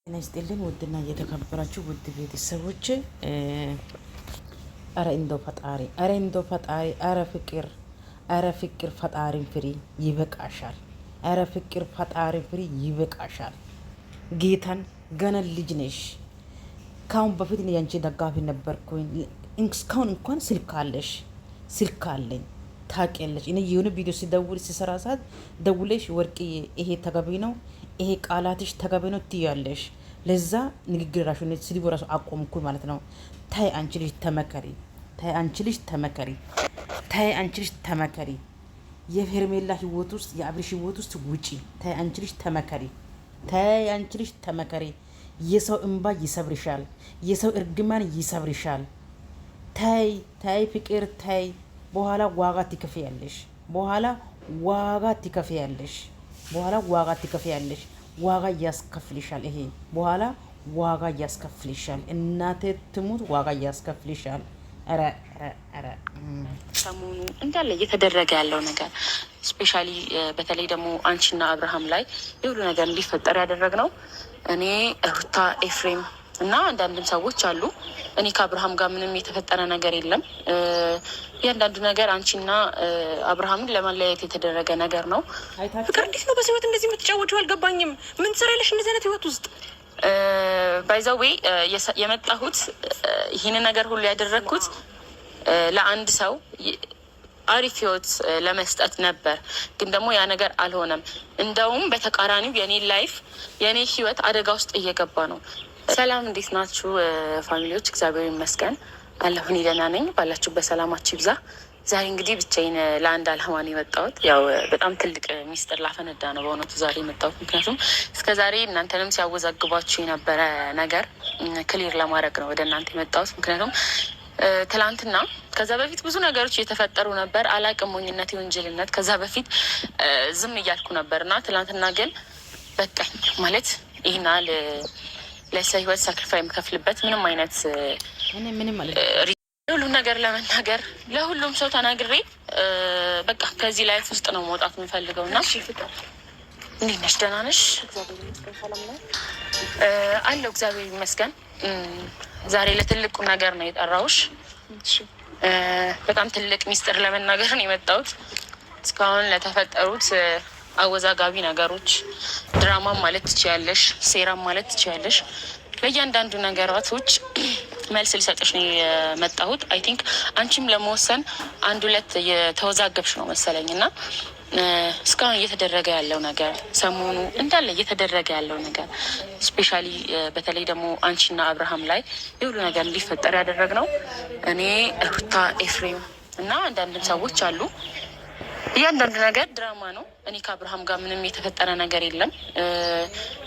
ጤና ይስጥልኝ ውድና እየተከበራችሁ ውድ ቤተሰቦች፣ አረ እንደው ፈጣሪ፣ አረ ፍቅር ፈጣሪን ፍሪ ይበቃሻል። አረ ፍቅር ፈጣሪን ፍሪ ይበቃሻል። ጌታን ገና ልጅ ነሽ። ካሁን በፊት ያንቺ ደጋፊ ነበርኩኝ። እስካሁን እንኳን ስልክ አለኝ ታውቂያለሽ። እኔ የሆነ ቪዲዮ ሲደውል ሲሰራ ሰዓት ደውለሽ ወርቅዬ ይሄ ተገቢ ነው፣ ይሄ ቃላትሽ ተገቢ ነው ትያለሽ። ለዛ ንግግር ራሱ ስድቡ ራሱ አቆምኩ ማለት ነው። ታይ አንቺ ልጅ ተመከሪ፣ የሄርሜላ ህይወት ውስጥ የአብሪሽ ህይወት ውስጥ ውጪ። ታይ አንቺ ልጅ ተመከሪ። የሰው እንባ ይሰብርሻል፣ የሰው እርግማን ይሰብርሻል። ታይ ፍቅር ታይ። በኋላ ዋጋ ትከፍያለሽ። ዋጋ ያስከፍልሻል። ይሄ በኋላ ዋጋ ያስከፍልሻል። እናቴ ትሙት ዋጋ ያስከፍልሻል። ኧረ ሰሞኑ እንዳለ እየተደረገ ያለው ነገር ስፔሻሊ በተለይ ደግሞ አንቺና አብርሃም ላይ የሁሉ ነገር እንዲፈጠር ያደረግነው እኔ ሩታ፣ ኤፍሬም እና አንዳንድም ሰዎች አሉ። እኔ ከአብርሃም ጋር ምንም የተፈጠረ ነገር የለም። እያንዳንዱ ነገር አንቺና አብርሃምን ለማለያየት የተደረገ ነገር ነው። ፍቅር እንዴት ነው በሰው ህይወት እንደዚህ የምትጫወችው? አልገባኝም። ምን ትሰሪያለሽ እንደዚህ አይነት ህይወት ውስጥ? ባይዘዌ የመጣሁት ይህንን ነገር ሁሉ ያደረግኩት ለአንድ ሰው አሪፍ ህይወት ለመስጠት ነበር፣ ግን ደግሞ ያ ነገር አልሆነም። እንደውም በተቃራኒው የኔ ህይወት አደጋ ውስጥ እየገባ ነው። ሰላም፣ እንዴት ናችሁ ፋሚሊዎች? እግዚአብሔር ይመስገን አለሁ። እኔ ደህና ነኝ። ባላችሁበት ሰላማችሁ ይብዛ። ዛሬ እንግዲህ ብቻዬን ለአንድ አላማ ነው የመጣሁት። ያው በጣም ትልቅ ሚስጥር ላፈነዳ ነው በእውነቱ ዛሬ የመጣሁት። ምክንያቱም እስከ ዛሬ እናንተንም ሲያወዛግባችሁ የነበረ ነገር ክሊር ለማድረግ ነው ወደ እናንተ የመጣሁት። ምክንያቱም ትላንትና ከዛ በፊት ብዙ ነገሮች እየተፈጠሩ ነበር። አላቅም፣ ሞኝነት፣ የወንጀልነት ከዛ በፊት ዝም እያልኩ ነበር እና ትላንትና ግን በቃኝ ማለት ይህናል ለሰው ህይወት ሳክሪፋይ የምከፍልበት ምንም አይነት ሁሉም ነገር ለመናገር ለሁሉም ሰው ተናግሬ በቃ ከዚህ ላይፍ ውስጥ ነው መውጣት የምፈልገው። እና እንዴት ነሽ? ደህና ነሽ? አለው እግዚአብሔር ይመስገን። ዛሬ ለትልቁ ነገር ነው የጠራሁሽ። በጣም ትልቅ ሚስጥር ለመናገር ነው የመጣሁት። እስካሁን ለተፈጠሩት አወዛጋቢ ነገሮች ድራማም ማለት ትችያለሽ፣ ሴራም ማለት ትችያለሽ። ለእያንዳንዱ ነገራቶች መልስ ልሰጥሽ ነው የመጣሁት። አይ ቲንክ አንቺም ለመወሰን አንድ ሁለት የተወዛገብሽ ነው መሰለኝ እና እስካሁን እየተደረገ ያለው ነገር ሰሞኑ እንዳለ እየተደረገ ያለው ነገር ስፔሻሊ በተለይ ደግሞ አንቺና አብርሃም ላይ የሁሉ ነገር እንዲፈጠር ያደረግነው እኔ ሩታ፣ ኤፍሬም እና አንዳንድም ሰዎች አሉ። እያንዳንዱ ነገር ድራማ ነው። እኔ ከአብርሃም ጋር ምንም የተፈጠረ ነገር የለም።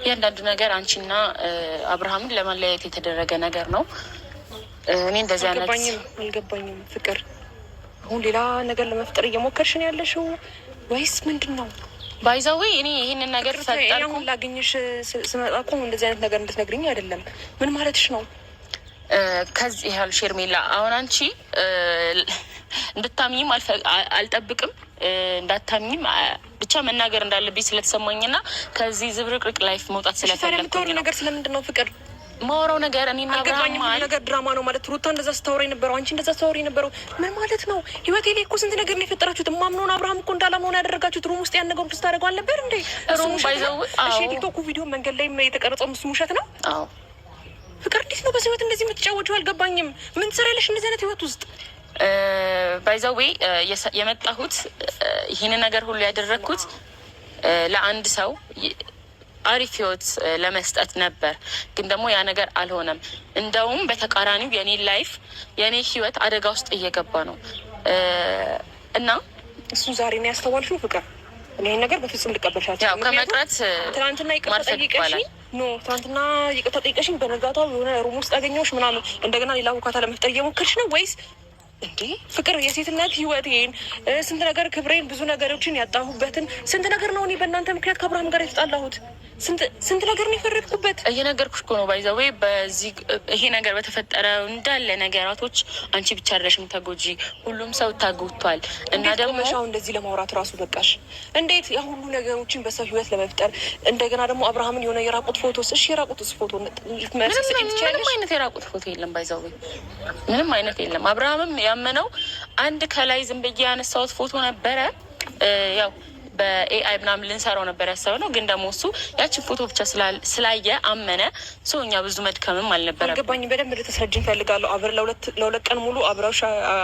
እያንዳንዱ ነገር አንቺና አብርሃምን ለማለያየት የተደረገ ነገር ነው። እኔ እንደዚህ አይነት አልገባኝም። ፍቅር አሁን ሌላ ነገር ለመፍጠር እየሞከርሽ ነው ያለሽው ወይስ ምንድን ነው? ባይዛዌ እኔ ይህንን ነገር ፈጠርኩ። ላገኝሽ ስመጣ እኮ እንደዚህ አይነት ነገር እንድትነግሪኝ አይደለም። ምን ማለትሽ ነው? ከዚህ ያህል ሼርሜላ፣ አሁን አንቺ እንድታምኝም አልጠብቅም፣ እንዳታምኝም ብቻ መናገር እንዳለብኝ ስለተሰማኝና ከዚህ ዝብርቅርቅ ላይፍ መውጣት ስለፈለግኩኝ ነው። ነገር ስለምንድን ነው ፍቅር ማውራው ነገር? እኔ አልገባኝም። ነገር ድራማ ነው ማለት ሩታ እንደዛ ስታወራ የነበረው አንቺ እንደዛ ስታወራ የነበረው ምን ማለት ነው? ህይወቴ ላይ እኮ ስንት ነገር ነው የፈጠራችሁት። ማምነውን አብርሃም እኮ እንዳላምነውን ያደረጋችሁት ሩም ውስጥ ያን ነገር ውስጥ ታደርገው አልነበር እንዴ? ሩም ባይዘው እሺ፣ ቲክቶክ ቪዲዮ መንገድ ላይ የተቀረጸው ምስ ውሸት ነው። አዎ ፍቅር እንዴት ነው በሰው ህይወት እንደዚህ የምትጫወችው? አልገባኝም። ምን ትሰሪያለሽ እንደዚህ አይነት ህይወት ውስጥ? ባይዘዌ የመጣሁት ይህንን ነገር ሁሉ ያደረግኩት ለአንድ ሰው አሪፍ ህይወት ለመስጠት ነበር፣ ግን ደግሞ ያ ነገር አልሆነም። እንደውም በተቃራኒው የኔ ህይወት አደጋ ውስጥ እየገባ ነው እና እሱ ዛሬ ነው ያስተዋልሽው ፍቅር። እኔ ይሄን ነገር በፍጹም ልቀበልሻለሁ። ያው ከመቅረት ትናንትና ይቅርታ ጠይቀሽኝ ትናንትና ይቅርታ ጠይቀሽኝ በነጋታው የሆነ ሩም ውስጥ አገኘሁሽ ምናምን እንደገና ሌላ ውካታ ለመፍጠር እየሞከርሽ ነው ወይስ? እንዴ ፍቅር፣ የሴትነት ህይወቴን ስንት ነገር ክብሬን ብዙ ነገሮችን ያጣሁበትን ስንት ነገር ነው እኔ በእናንተ ምክንያት ከአብርሃም ጋር የተጣላሁት። ስንት ነገር ነው የፈረድኩበት። እየነገርኩሽ እኮ ነው ባይዘዌ በዚህ ይሄ ነገር በተፈጠረ እንዳለ ነገራቶች አንቺ ብቻ አይደለሽም ተጎጂ፣ ሁሉም ሰው ታጎቷል። እና ደግሞ ሻው እንደዚህ ለማውራት ራሱ በቃሽ። እንዴት ያ ሁሉ ነገሮችን በሰው ህይወት ለመፍጠር እንደገና ደግሞ አብርሃምን የሆነ የራቁት ፎቶስ፣ እሺ የራቁት ፎቶ ምንም አይነት የራቁት ፎቶ የለም ባይዘዌ ምንም አይነት የለም። አብርሃምም ያመነው አንድ ከላይ ዝም ብዬ ያነሳሁት ፎቶ ነበረ ያው በኤአይ ምናምን ልንሰራው ነበር ያሰብነው፣ ግን ደግሞ እሱ ያችን ፎቶ ብቻ ስላየ አመነ። ሰው እኛ ብዙ መድከምም አልነበረም። አልገባኝም። በደንብ ልትስረጅኝ እፈልጋለሁ። ለሁለት ቀን ሙሉ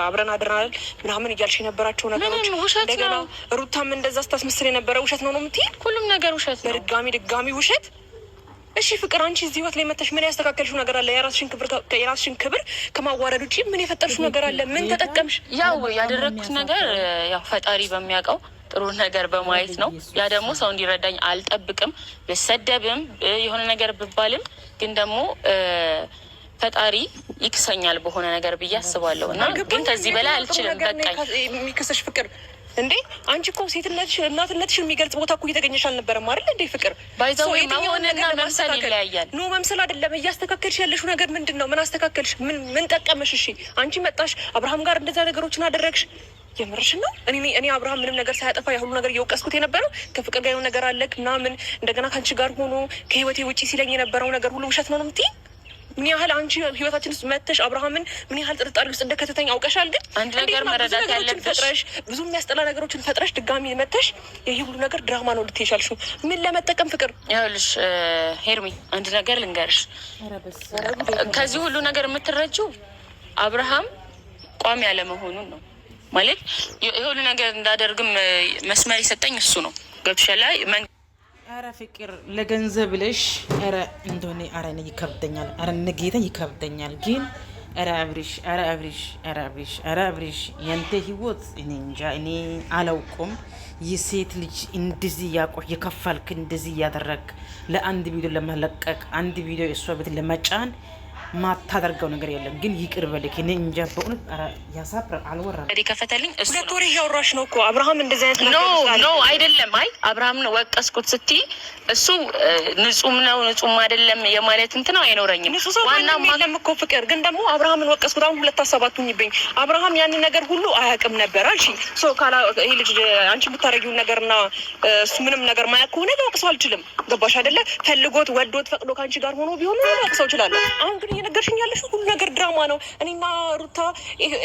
አብረን አድረናል ምናምን እያልሽ የነበራቸው ነገሮች እንደገና ሩታም እንደዛ ስታስመስል የነበረ ውሸት ነው የምትይ? ሁሉም ነገር ውሸት ነው። ድጋሚ ውሸት። እሺ ፍቅር፣ አንቺ እዚህ ህይወት ላይ መተሽ ምን ያስተካከልሽው ነገር አለ? የራስሽን ክብር ከማዋረድ ውጭ ምን የፈጠርሽው ነገር አለ? ምን ተጠቀምሽ? ያው ያደረግኩት ነገር ያው ፈጣሪ በሚያውቀው ጥሩ ነገር በማየት ነው። ያ ደግሞ ሰው እንዲረዳኝ አልጠብቅም። ብሰደብም የሆነ ነገር ብባልም ግን ደግሞ ፈጣሪ ይክሰኛል በሆነ ነገር ብዬ አስባለሁ። እና ግን ከዚህ በላይ አልችልም። በቃኝ። የሚክሰሽ ፍቅር እንዴ? አንቺ እኮ ሴትነትሽ እናትነትሽን የሚገልጽ ቦታ እኮ እየተገኘሽ አልነበረም አይደል እንዴ? ፍቅር ባይዘው መሆንና መምሰል ይለያያል። ኖ መምሰል አይደለም። እያስተካከልሽ ያለሽው ነገር ምንድን ነው? ምን አስተካከልሽ? ምን ጠቀመሽ? እሺ አንቺ መጣሽ አብርሃም ጋር እንደዛ ነገሮችን አደረግሽ። የምርሽ ነው? እኔ አብርሃም ምንም ነገር ሳያጠፋ ያሁሉ ነገር እየወቀስኩት የነበረው ከፍቅር ጋር የሆነ ነገር አለክ ምናምን እንደገና ከአንቺ ጋር ሆኖ ከህይወቴ ውጪ ሲለኝ የነበረው ነገር ሁሉ ውሸት ነው የምትይ? ምን ያህል አንቺ ህይወታችን ውስጥ መተሽ አብርሃምን ምን ያህል ጥርጣሬ ውስጥ እንደከተተኝ አውቀሻል። ግን አንድ ነገር መረዳት ያለብሽ ፈጥረሽ ብዙ የሚያስጠላ ነገሮችን ፈጥረሽ ድጋሚ መተሽ ይሄ ሁሉ ነገር ድራማ ነው ልትይሻልሽ። ምን ለመጠቀም ፍቅር? ይኸውልሽ ሄርሚ አንድ ነገር ልንገርሽ። ከዚህ ሁሉ ነገር የምትረጂው አብርሃም ቋሚ ያለመሆኑን ነው። ማለት የሁሉ ነገር እንዳደርግም መስመር የሰጠኝ እሱ ነው። ገብቶሻል? አረ ፍቅር ለገንዘብ ብለሽ አረ እንደሆነ አረ እኔ ይከብደኛል። አረ ነገታ ይከብደኛል። ግን አረ አብሪሽ ያንተ ህይወት እኔ እንጃ እኔ አላውቅም። የሴት ልጅ እንደዚህ ያቆህ የከፈልክ እንደዚህ ያደረግ ለአንድ ቪዲዮ ለመለቀቅ አንድ ቪዲዮ እሷ ቤት ለመጫን ማታደርገው ነገር የለም። ግን ይቅር በልክ እኔ እንጃ በእውነት ያሳፍር አልወራም። ከፈተልኝ እሱ ነው ወሬ ያወራሽ ነው እኮ አብርሃም እንደዚህ አይነት ነገር ኖ አይደለም። አይ አብርሃም ነው ወቀስኩት ስትይ እሱ ንጹም ነው ንጹም አይደለም የማለት እንትን ነው አይኖረኝም። ዋና ማለም እኮ ፍቅር ግን ደግሞ አብርሃምን ወቀስኩት። አሁን ሁለት አሳባቱኝብኝ። አብርሃም ያንን ነገር ሁሉ አያውቅም ነበር አልሽ። ሶ ካላ ይሄ ልጅ አንቺ ብታረጊው ነገርና እሱ ምንም ነገር ማያውቅ ከሆነ ልወቅሰው አልችልም። ገባሽ አይደለ? ፈልጎት ወዶት ፈቅዶ ካንቺ ጋር ሆኖ ቢሆን ልወቅሰው እችላለሁ። አሁን ግን ነገርሽኝ ያለሽ ሁሉ ነገር ድራማ ነው። እኔና ሩታ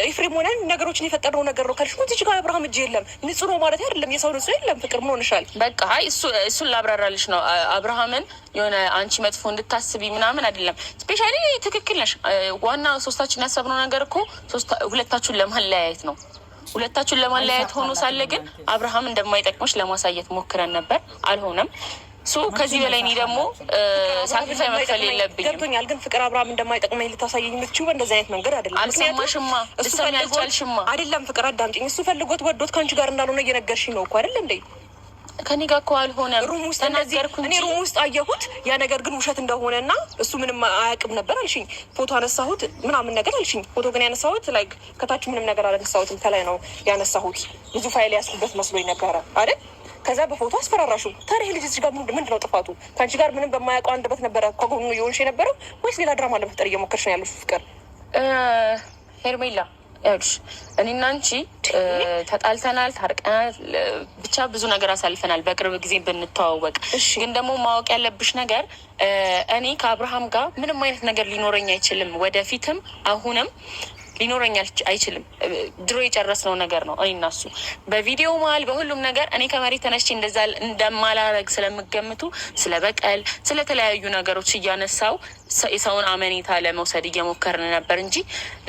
ኤፍሬም ሆነን ነገሮችን የፈጠረው ነገር ነው ካልሽ እዚህ ጋር አብርሃም እጅ የለም። ንጹህ ነው ማለት አይደለም። የሰው ንጹህ የለም። ፍቅር ምን ሆነሻል? በቃ አይ እሱን ላብራራልሽ ነው። አብርሃምን የሆነ አንቺ መጥፎ እንድታስቢ ምናምን አይደለም። ስፔሻሊ ትክክል ነሽ። ዋና ሶስታችን ያሰብነው ነገር እኮ ሁለታችሁን ለማለያየት ነው። ሁለታችሁን ለማለያየት ሆኖ ሳለ ግን አብርሃም እንደማይጠቅምሽ ለማሳየት ሞክረን ነበር፣ አልሆነም። ከዚህ በላይ እኔ ደግሞ ሳክሪፋይ መክፈል የለብኝም። ገብቶኛል። ግን ፍቅር አብርሃም እንደማይጠቅመኝ ልታሳየኝ የምትችይው በእንደዚህ አይነት መንገድ አይደለም። አልሰማሽማ፣ ልትሰሚ አልቻልሽማ። አይደለም ፍቅር አዳምጪኝ። እሱ ፈልጎት ወዶት ከአንቺ ጋር እንዳልሆነ እየነገርሽኝ ነው እኮ አይደል እንዴ? ከኔ ጋር እኮ አልሆነም። ሩም ውስጥ እኔ ሩም ውስጥ አየሁት። ያ ነገር ግን ውሸት እንደሆነና እሱ ምንም አያውቅም ነበር አልሽኝ። ፎቶ አነሳሁት ምናምን ነገር አልሽኝ። ፎቶ ግን ያነሳሁት ላይክ ከታች ምንም ነገር አላነሳሁትም፣ ከላይ ነው ያነሳሁት። ብዙ ፋይል ያስኩበት መስሎኝ ነበረ አይደል? ከዛ በፎቶ አስፈራራሹ። ታዲያ ልጅ እዚህ ጋር ምንድን ነው ጥፋቱ? ከአንቺ ጋር ምንም በማያውቀው አንደበት ነበረ ከጎኑ የሆንሽ የነበረው ወይስ ሌላ ድራማ ለመፍጠር እየሞከርሽ ነው ያለሽ? ፍቅር ሄርሜላ ያሉሽ እኔና አንቺ ተጣልተናል፣ ታርቀናል፣ ብቻ ብዙ ነገር አሳልፈናል በቅርብ ጊዜ ብንተዋወቅ። ግን ደግሞ ማወቅ ያለብሽ ነገር እኔ ከአብርሃም ጋር ምንም አይነት ነገር ሊኖረኝ አይችልም። ወደፊትም አሁንም ሊኖረኝ አይችልም። ድሮ የጨረስነው ነገር ነው። እኔ እና እሱ በቪዲዮ መሀል በሁሉም ነገር እኔ ከመሬት ተነስቼ እንደዛ እንደማላረግ ስለምገምቱ ስለ በቀል ስለተለያዩ ነገሮች እያነሳው የሰውን አመኔታ ለመውሰድ እየሞከርን ነበር እንጂ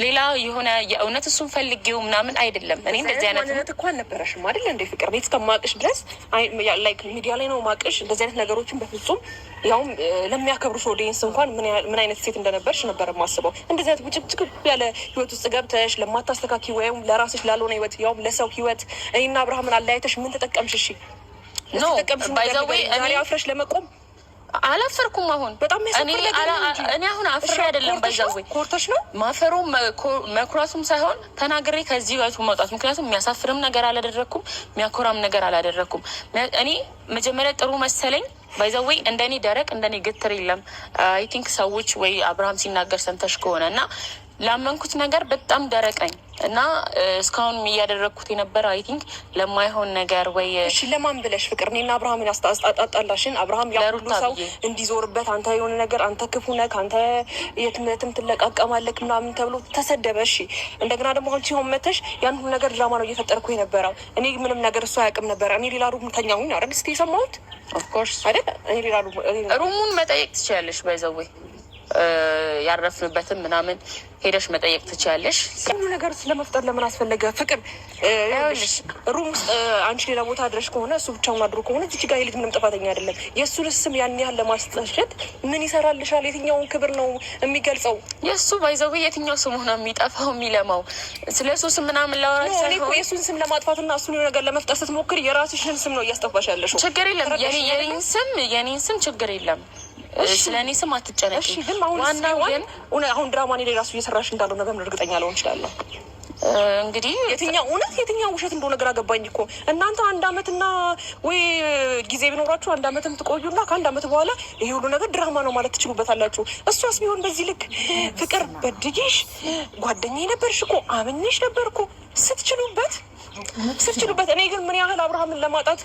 ሌላ የሆነ የእውነት እሱን ፈልጌው ምናምን አይደለም። እኔ እንደዚህ አይነት እኮ አልነበረሽም አይደል እንደ ፍቅር ቤት እስከማቅሽ ድረስ ላይክ ሚዲያ ላይ ነው ማቅሽ። እንደዚህ አይነት ነገሮችን በፍጹም ያውም ለሚያከብሩሽ ኦዲየንስ እንኳን ምን አይነት ሴት እንደነበርሽ ነበር የማስበው። እንደዚህ አይነት ውጭጭቅ ያለ ህይወት ውስጥ ገብተሽ ለማታስተካኪ ወይም ለራስሽ ላልሆነ ህይወት ያውም ለሰው ህይወት እኔና አብርሃምን አለያይተሽ ምን ተጠቀምሽ? እሺ ኖ ባይ ዘ ዌይ እኔ አፍረሽ ለመቆም አላፈርኩም። አሁን በጣም እኔ አሁን አፍሬ አይደለም። በዛው ኮርተሽ ነው ማፈሩም መኩራቱም ሳይሆን ተናግሬ ከዚህ ወይቱ መውጣት። ምክንያቱም የሚያሳፍርም ነገር አላደረኩም፣ የሚያኮራም ነገር አላደረኩም። እኔ መጀመሪያ ጥሩ መሰለኝ ባይዘዌ እንደኔ ደረቅ እንደኔ ግትር የለም። አይ ቲንክ ሰዎች ወይ አብርሃም ሲናገር ሰምተሽ ከሆነ እና ላመንኩት ነገር በጣም ደረቅ ነኝ እና እስካሁን እያደረግኩት የነበረ አይ ቲንክ ለማይሆን ነገር ወይ እሺ፣ ለማን ብለሽ ፍቅር እኔና አብርሃምን አስጣጣላሽን? አብርሃም ያሉ ሰው እንዲዞርበት አንተ የሆነ ነገር አንተ ክፉ ነህ፣ አንተ የትምህርትም ትለቃቀማለክ ምናምን ተብሎ ተሰደበ። እሺ፣ እንደገና ደግሞ አንቺ ሆን መተሽ ያን ሁሉ ነገር ድራማ ነው እየፈጠርኩ የነበረው። እኔ ምንም ነገር እሱ አያውቅም ነበረ። እኔ ሌላ ሩም ተኛሁኝ አይደል? እስኪ የሰማሁት ኦፍኮርስ አይደል? እኔ ሌላ ሩሙን መጠየቅ ትችያለሽ ባይዘዌ ያረፍንበትም ምናምን ሄደሽ መጠየቅ ትችያለሽ። ሁሉ ነገር ስለመፍጠር ለምን አስፈለገ? ፍቅር ሩም ውስጥ አንቺ ሌላ ቦታ አድረሽ ከሆነ እሱ ብቻውን አድሮ ከሆነ እዚህ ጋር የልጅ ምንም ጥፋተኛ አይደለም። የእሱን ስም ያን ያህል ለማስጠሸት ምን ይሰራልሻል? የትኛውን ክብር ነው የሚገልጸው? የእሱ ባይዘው የትኛው ስሙ ነው የሚጠፋው የሚለማው? ስለ እሱ ስም ምናምን ላወራ እኔ እኮ የእሱን ስም ለማጥፋትና እሱን የሆነ ነገር ለመፍጠር ስትሞክር የራስሽን ስም ነው እያስጠፋሽ ያለሽው። ችግር የለም የኔን ስም ችግር የለም። ስለ እኔ ስም አትጨነቂ። ግን አሁን ድራማ እኔ ላይ ራሱ እየሰራሽ እንዳለው ነገር እርግጠኛ ልሆን እችላለሁ። እንግዲህ የትኛው እውነት የትኛው ውሸት እንደሆነ ግራ ገባኝ እኮ። እናንተ 1 አመትና ወይ ጊዜ ቢኖራችሁ 1 አመትም ትቆዩና ከ1 አመት በኋላ ይሄ ሁሉ ነገር ድራማ ነው ማለት ትችሉበታላችሁ። እሷስ ቢሆን በዚህ ልክ ፍቅር በድጌሽ ጓደኛዬ ነበርሽ እኮ አምኜሽ ነበር እኮ ስትችሉበት። እኔ ግን ምን ያህል አብርሃምን ለማጣት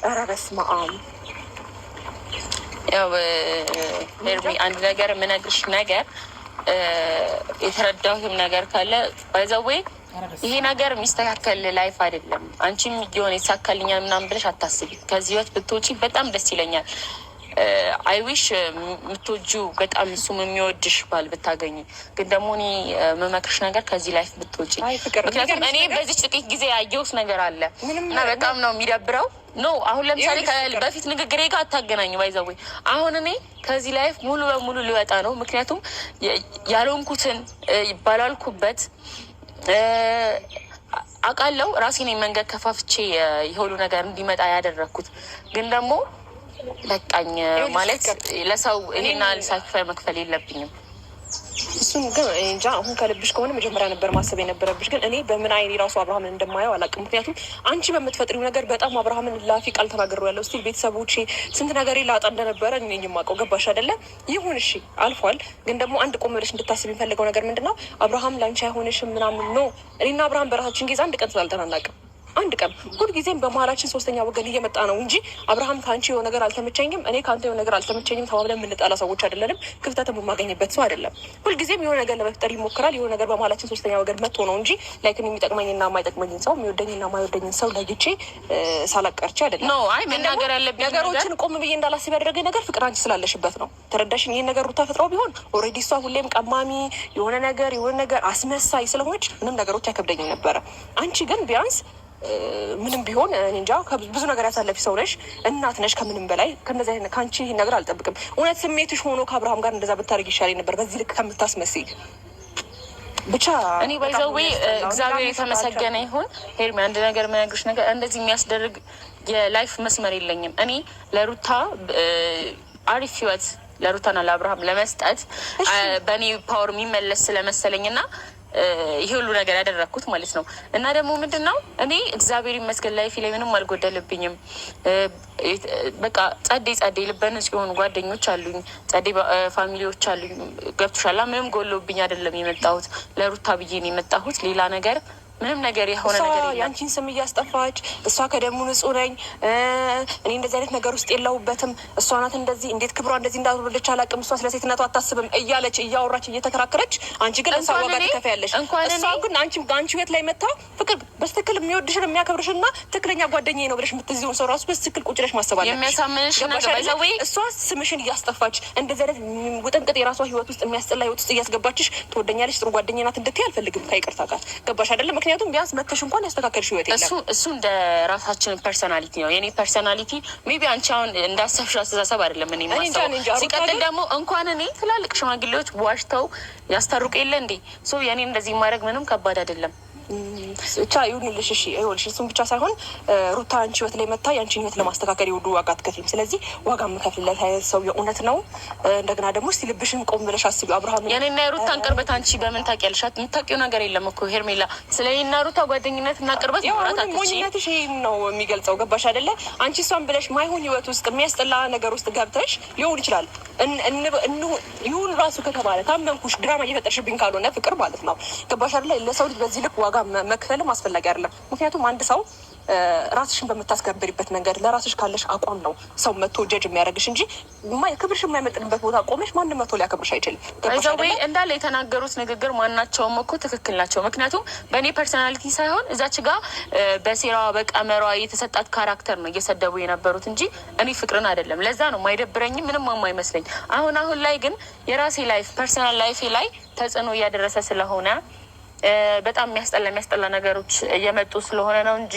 ኧረ በስመ አብ። ያው ሄርሚ አንድ ነገር የምነግርሽ ነገር የተረዳሁትም ነገር ካለ ባይዘዌ ይሄ ነገር የሚስተካከል ላይፍ አይደለም። አንቺም የሆነ ይሳካልኛል ምናምን ብለሽ አታስቢ። ከዚህ ህይወት ብትወጪ በጣም ደስ ይለኛል። አይዊሽ የምትወጂው በጣም እሱም የሚወድሽ ባል ብታገኝ። ግን ደግሞ እኔ የምመክርሽ ነገር ከዚህ ላይፍ ብትወጪ። ምክንያቱም እኔ በዚህ ጥቂት ጊዜ ያየሁት ነገር አለ እና በጣም ነው የሚደብረው። ኖ አሁን ለምሳሌ በፊት ንግግሬ ጋር አታገናኙ ባይዘዌ። አሁን እኔ ከዚህ ላይፍ ሙሉ በሙሉ ሊወጣ ነው። ምክንያቱም ያልሆንኩትን ባላልኩበት አውቃለሁ። ራሴን መንገድ ከፋፍቼ የሁሉ ነገር እንዲመጣ ያደረግኩት ግን ደግሞ በቃኝ ማለት ለሰው ይሄና ሳክሪፋይ መክፈል የለብኝም። እሱን ግን እንጃ። አሁን ከልብሽ ከሆነ መጀመሪያ ነበር ማሰብ የነበረብሽ። ግን እኔ በምን አይኔ ራሱ አብርሃምን እንደማየው አላውቅም። ምክንያቱም አንቺ በምትፈጥሪው ነገር በጣም አብርሃምን ላፊ ቃል ተናግሬው ያለው ስቲል ቤተሰቦቼ ስንት ነገር ላጣ እንደነበረ እኔ የማውቀው ገባሽ አይደለም? ይሁን እሺ አልፏል። ግን ደግሞ አንድ ቆም ብለሽ እንድታስብ የሚፈልገው ነገር ምንድን ነው? አብርሃም ላንቺ አይሆንሽም ምናምን ነው። እኔና አብርሃም በራሳችን ጊዜ አንድ ቀን ስላልጠን አናውቅም። አንድ ቀን ሁልጊዜም በመሀላችን 3ኛ ወገን እየመጣ ነው እንጂ አብርሃም ከአንቺ የሆነ ነገር አልተመቸኝም፣ እኔ ከአንተ የሆነ ነገር አልተመቸኝም ተባብለን የምንጣላ ሰዎች አይደለንም። ክፍተትም የማገኝበት ሰው አይደለም። ሁልጊዜም የሆነ ነገር ለመፍጠር ይሞክራል። የሆነ ነገር በመሀላችን 3ኛ ወገን መጥቶ ነው እንጂ ላይክን የሚጠቅመኝና የማይጠቅመኝን ሰው የሚወደኝና የማይወደኝን ሰው ለይቼ ሳላቀርቼ አይደለም። ኖ አይ መናገር ያለብኝ ነገሮችን ቆም ብዬ እንዳላስብ ያደረገኝ ነገር ፍቅር አንቺ ስላለሽበት ነው። ተረዳሽኝ? ይህን ነገር ሩታ ፈጥረው ቢሆን ኦልሬዲ እሷ ሁሌም ቀማሚ የሆነ ነገር አስመሳይ ስለሆነች ምንም ነገሮች አይከብደኝም ነበረ። አንቺ ግን ቢያንስ ምንም ቢሆን እንጃ ብዙ ነገር ያሳለፊ ሰው ነሽ፣ እናት ነሽ። ከምንም በላይ ከአንቺ ይህን ነገር አልጠብቅም። እውነት ስሜትሽ ሆኖ ከአብርሃም ጋር እንደዛ ብታደርግ ይሻለኝ ነበር በዚህ ልክ ከምታስመስይ። ብቻ እኔ ባይዘዌ እግዚአብሔር የተመሰገነ ይሁን። ሄርሚ አንድ ነገር የምነግርሽ ነገር እንደዚህ የሚያስደርግ የላይፍ መስመር የለኝም። እኔ ለሩታ አሪፍ ህይወት ለሩታና ለአብርሃም ለመስጠት በእኔ ፓወር የሚመለስ ስለመሰለኝ እና ይሄ ሁሉ ነገር ያደረግኩት ማለት ነው። እና ደግሞ ምንድን ነው እኔ እግዚአብሔር ይመስገን ላይፊ ላይ ምንም አልጎደልብኝም። በቃ ጸዴ ልበ ንጹህ የሆኑ ጓደኞች አሉኝ፣ ጸዴ ፋሚሊዎች አሉኝ። ገብቶሻል? ምንም ጎሎብኝ አይደለም የመጣሁት። ለሩታ ብዬ ነው የመጣሁት። ሌላ ነገር ምንም ነገር የሆነ ነገር የለም። ያንቺን ስም እያስጠፋች እሷ ከደሙ ንጹህ ነኝ እኔ እንደዚህ አይነት ነገር ውስጥ የለሁበትም፣ እሷ ናት እንደዚህ እንዴት ክብሯ እንደዚህ እንዳልወለደች አላውቅም፣ እሷ ስለ ሴትነቷ አታስብም እያለች እያወራች እየተከራከረች፣ አንቺ ግን እሷ ዋጋ ትከፍያለሽ። እሷ ግን አንቺ ቤት ላይ መታ ፍቅር በስትክክል የሚወድሽን የሚያከብርሽና ትክክለኛ ጓደኛዬ ነው ብለሽ የምትይውን ሰው ራሱ በስትክክል ቁጭ ብለሽ ማሰብ አለብሽ። የሚያሳምንሽ ነገር ባይዘዌ እሷ ስምሽን እያስጠፋች እንደዚህ አይነት ውጥንቅጥ የራሷ ህይወት ውስጥ የሚያስጠላ ህይወት ውስጥ እያስገባችሽ ትወደኛለች፣ ጥሩ ጓደኛዬ ናት እንድትይ አልፈልግም ከይቅርታ ጋር። ገባሽ አይደለም? ምክንያቱም ቢያንስ መተሽ እንኳን ያስተካከልሽ ህይወት የለም። እሱ እንደ ራሳችን ፐርሶናሊቲ ነው። የኔ ፐርሶናሊቲ ሜቢ አንቺ አሁን እንዳሰብሽው አስተሳሰብ አይደለም እኔ ማሰብ። ሲቀጥል ደግሞ እንኳን እኔ ትላልቅ ሽማግሌዎች ዋሽተው ያስታርቁ የለ እንዴ? ሶ የኔ እንደዚህ ማድረግ ምንም ከባድ አይደለም። ብቻ ይሁንልሽ። እሺ ይኸውልሽ፣ እሱም ብቻ ሳይሆን ሩታ አንቺ ህይወት ላይ መታ የአንቺን ህይወት ለማስተካከል የውዱ ዋጋ አትከፍይም። ስለዚህ ዋጋ የምከፍልለት አይነት ሰው የእውነት ነው። እንደገና ደግሞ እስቲ ልብሽን ቆም ብለሽ አስቢ። አብርሃም የኔና የሩታን ቅርበት አንቺ በምን ታውቂያለሽ? የምታውቂው ነገር የለም እኮ ሄርሜላ። ስለ እኔና ሩታ ጓደኝነት እና ቅርበት ማውራት አትችይም። ሞኝነትሽ ይሄን ነው የሚገልጸው። ገባሽ አይደለ? አንቺ እሷን ብለሽ ማይሆን ህይወት ውስጥ የሚያስጠላ ነገር ውስጥ ገብተሽ ሊሆን ይችላል። ይሁን ራሱ ከተባለ ታመንኩሽ፣ ድራማ እየፈጠርሽብኝ ካልሆነ ፍቅር ማለት ነው። ገባሽ አይደለ? ለሰው ልጅ በዚህ ልክ ዋጋ መክፈልም አስፈላጊ አይደለም። ምክንያቱም አንድ ሰው ራስሽን በምታስከብሪበት መንገድ ለራስሽ ካለሽ አቋም ነው ሰው መቶ ጀጅ የሚያደርግሽ እንጂ ክብርሽ የማይመጥንበት ቦታ ቆመሽ ማንም መቶ ሊያከብርሽ አይችልም። ወይ እንዳለ የተናገሩት ንግግር ማናቸውም እኮ ትክክል ናቸው። ምክንያቱም በእኔ ፐርሶናሊቲ ሳይሆን እዛች ጋር በሴራዋ በቀመሯ የተሰጣት ካራክተር ነው እየሰደቡ የነበሩት እንጂ እኔ ፍቅርን አይደለም። ለዛ ነው ማይደብረኝም ምንም የማይመስለኝ። አሁን ላይ ግን የራሴ ላይፍ ፐርሶናል ላይፌ ላይ ተጽዕኖ እያደረሰ ስለሆነ በጣም የሚያስጠላ ነገሮች እየመጡ ስለሆነ ነው እንጂ